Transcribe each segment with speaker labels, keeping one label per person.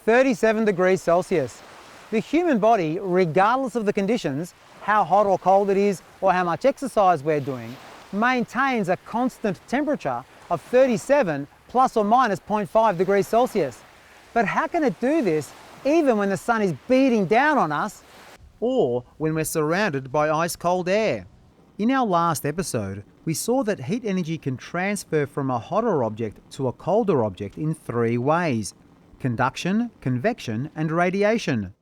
Speaker 1: 37 degrees Celsius. The human body, regardless of the conditions, how hot or cold it is, or how much exercise we're doing, maintains a constant temperature of 37 plus or minus 0.5 degrees Celsius. But how can it do this even when the sun is beating down on us, or when we're surrounded by ice-cold air? In our last episode, we saw that heat energy can transfer from a hotter object to a colder object in 3 ways: conduction, convection, and radiation.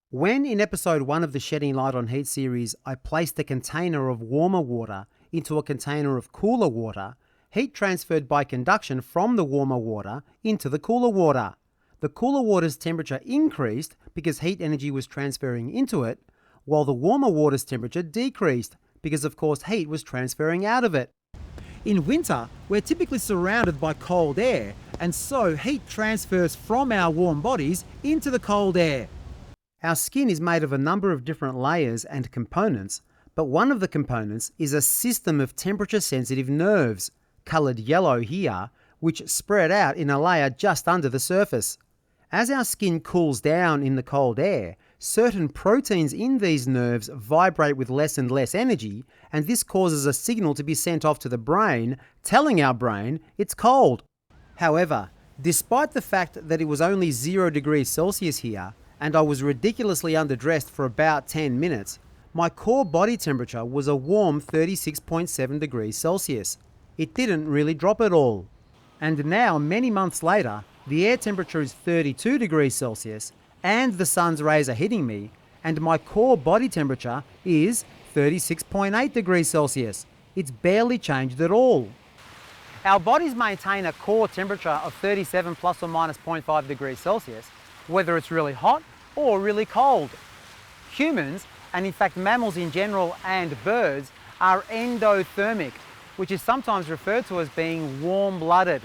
Speaker 1: When in episode 1 of the Shedding Light on Heat series, I placed a container of warmer water into a container of cooler water, heat transferred by conduction from the warmer water into the cooler water. The cooler water's temperature increased because heat energy was transferring into it, while the warmer water's temperature decreased because, of course, heat was transferring out of it. In winter, we're typically surrounded by cold air, and so heat transfers from our warm bodies into the cold air. Our skin is made of a number of different layers and components, but one of the components is a system of temperature-sensitive nerves, coloured yellow here, which spread out in a layer just under the surface. As our skin cools down in the cold air, certain proteins in these nerves vibrate with less and less energy, and this causes a signal to be sent off to the brain, telling our brain it's cold. However, despite the fact that it was only 0 degrees Celsius here, and I was ridiculously underdressed for about 10 minutes, my core body temperature was a warm 36.7 degrees Celsius. It didn't really drop at all. And now, many months later, the air temperature is 32 degrees Celsius, and the sun's rays are hitting me, and my core body temperature is 36.8 degrees Celsius. It's barely changed at all. Our bodies maintain a core temperature of 37 plus or minus 0.5 degrees Celsius, whether it's really hot or really cold. Humans, and in fact mammals in general and birds, are endothermic, which is sometimes referred to as being warm-blooded.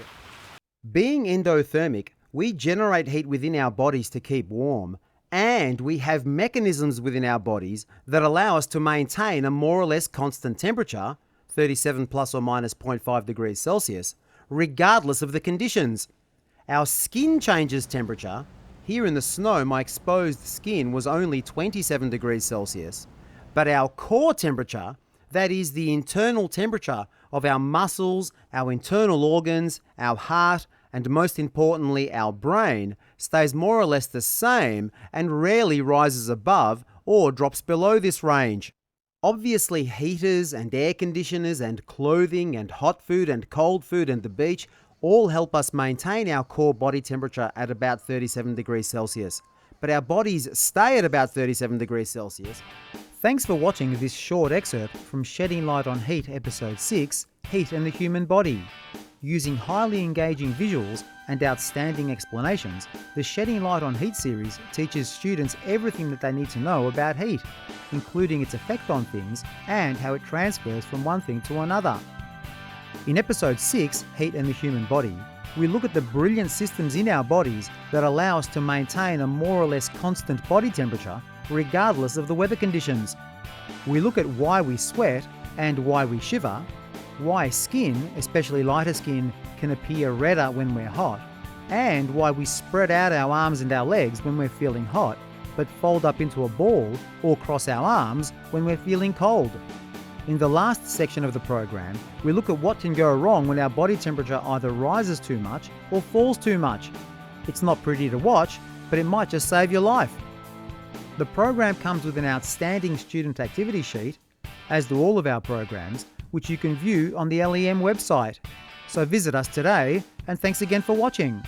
Speaker 1: Being endothermic, we generate heat within our bodies to keep warm, and we have mechanisms within our bodies that allow us to maintain a more or less constant temperature, 37 plus or minus 0.5 degrees Celsius, regardless of the conditions. Our skin changes temperature. Here in the snow, my exposed skin was only 27 degrees Celsius, but our core temperature, that is the internal temperature of our muscles, our internal organs, our heart, and most importantly our brain, stays more or less the same and rarely rises above or drops below this range. Obviously, heaters and air conditioners and clothing and hot food and cold food and the beach all help us maintain our core body temperature at about 37 degrees Celsius. But our bodies stay at about 37 degrees Celsius. Thanks for watching this short excerpt from Shedding Light on Heat Episode 6, Heat and the Human Body. Using highly engaging visuals and outstanding explanations, the Shedding Light on Heat series teaches students everything that they need to know about heat, including its effect on things and how it transfers from one thing to another. In Episode 6, Heat and the Human Body, we look at the brilliant systems in our bodies that allow us to maintain a more or less constant body temperature regardless of the weather conditions. We look at why we sweat and why we shiver, why skin, especially lighter skin, can appear redder when we're hot, and why we spread out our arms and our legs when we're feeling hot, but fold up into a ball or cross our arms when we're feeling cold. In the last section of the program, we look at what can go wrong when our body temperature either rises too much or falls too much. It's not pretty to watch, but it might just save your life. The program comes with an outstanding student activity sheet, as do all of our programs, which you can view on the LEM website. So visit us today, and thanks again for watching.